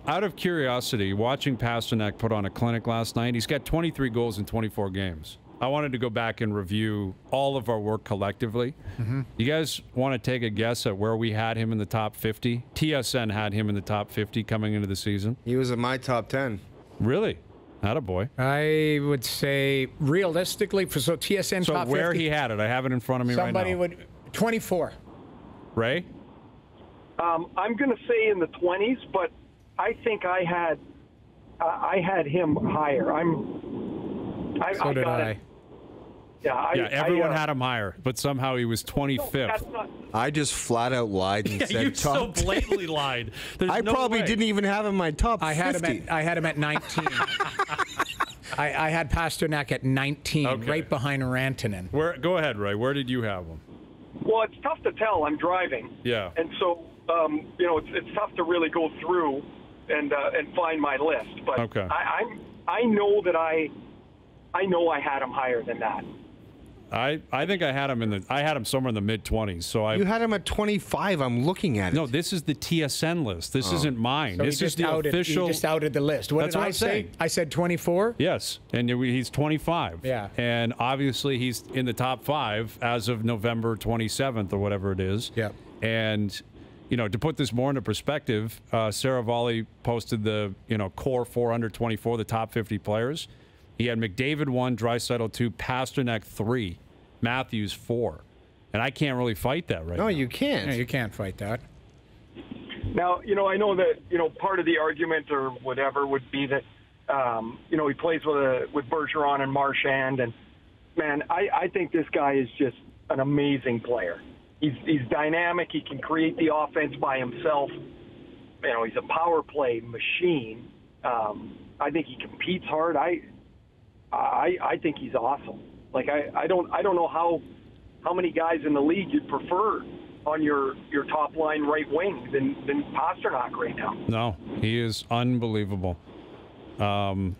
out of curiosity, watching Pastrnak put on a clinic last night, he's got 23 goals in 24 games. I wanted to go back and review all of our work collectively. You guys want to take a guess at where we had him in the top 50? TSN had him in the top 50 coming into the season. He was in my top 10. Really? Attaboy. I would say realistically, so TSN so top 50. So where he had it, I have it in front of me right now. Somebody would 24. Ray? I'm going to say in the 20s, but I think I had him higher. So did I. Yeah, everyone had him higher, but somehow he was 25th. No, I just flat out lied and said you top so blatantly lied. There's I no probably way. didn't even have him in my top 50. I had him at 19. I had Pastrnak at 19, right behind Rantanen. Go ahead, Ray. Where did you have him? Well, it's tough to tell. I'm driving. Yeah. And so, it's tough to really go through and find my list. But I know that I know I had him higher than that. I think I had him somewhere in the mid-20s. So you had him at 25. I'm looking at it. No, this is the TSN list. This isn't mine. So this is the official. He just outed the list. What That's did what I I'm say? saying. I said 24. Yes, and he's 25. Yeah. And obviously he's in the top 5 as of November 27th or whatever it is. Yeah. And to put this more into perspective, Sarah Volley posted the core 424, the top 50 players. He had McDavid 1, Draisaitl 2, Pastrnak 3, Matthews 4. And I can't really fight that right now. No, you can't. No, you can't fight that. Now, I know that, part of the argument or whatever would be that, he plays with Bergeron and Marchand. And, man, I think this guy is just an amazing player. He's dynamic. He can create the offense by himself. He's a power play machine. I think he competes hard. I think he's awesome. Like I don't know how many guys in the league you'd prefer on your top line right wing than Pastrnak right now. No, he is unbelievable. And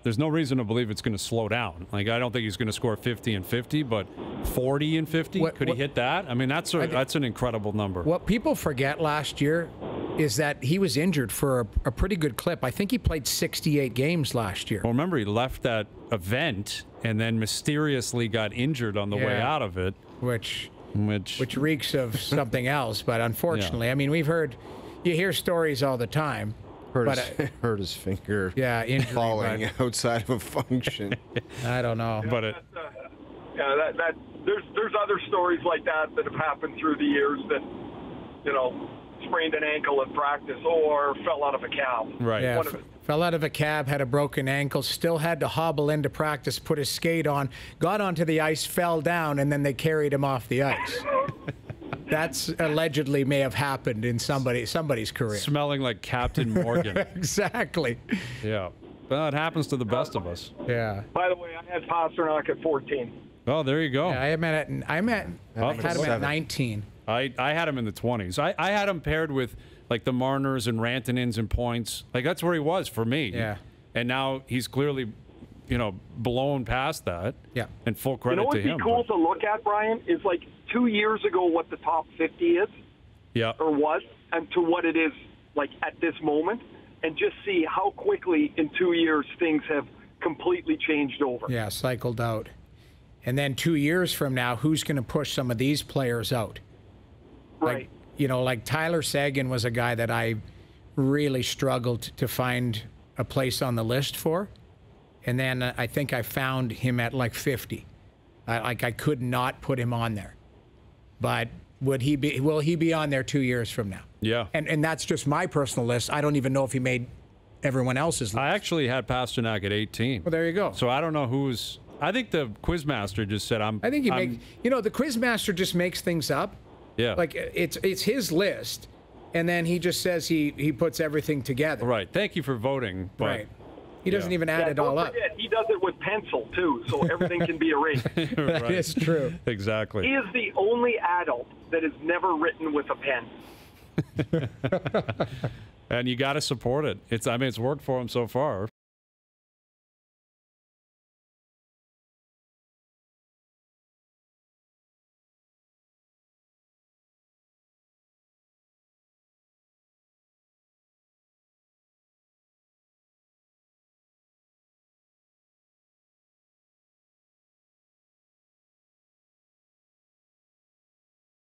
there's no reason to believe it's going to slow down. Like, I don't think he's going to score 50 and 50, but 40 and 50, could he hit that? I mean, that's an incredible number. What people forget last year is that he was injured for a pretty good clip. I think he played 68 games last year. Well, remember, he left that event and then mysteriously got injured on the way out of it. Which reeks of something else. But unfortunately, I mean, you hear stories all the time. Hurt his finger. Yeah, injury, falling outside of a function. I don't know. But there's other stories like that have happened through the years that sprained an ankle at practice or fell out of a cab. Right. Yeah, fell out of a cab, had a broken ankle, still had to hobble into practice, put his skate on, got onto the ice, fell down, and then they carried him off the ice. That's allegedly may have happened in somebody's career. Smelling like Captain Morgan. Exactly. Yeah. Well, it happens to the best of us. Yeah. By the way, I had Pastrnak at 14. Oh, there you go. Yeah, I had him at 19. I had him in the 20s. I had him paired with like the Marners and Rantanens and points. Like, that's where he was for me. Yeah. And now he's clearly, blown past that. Yeah. And full credit to him. What would be cool to look at, Brian, is like 2 years ago what the top 50 is. Yeah. Or was, and to what it is like at this moment, and just see how quickly in 2 years things have completely changed over. Yeah, cycled out. And then 2 years from now, who's going to push some of these players out? Right. Like Tyler Seguin was a guy that I really struggled to find a place on the list for. And then I think I found him at like 50. I could not put him on there. But will he be on there 2 years from now? Yeah. And that's just my personal list. I don't even know if he made everyone else's list. I actually had Pastrnak at 18. Well, there you go. So I don't know who's... I think the Quizmaster just said I think he makes... the Quizmaster just makes things up. Yeah. Like, it's his list, and then he just says he puts everything together. Right. Thank you for voting. But, right. He doesn't even add it all up. He does it with pencil, too, so everything can be erased. That is true. Exactly. He is the only adult that has never written with a pen. And you got to support it. It's worked for him so far.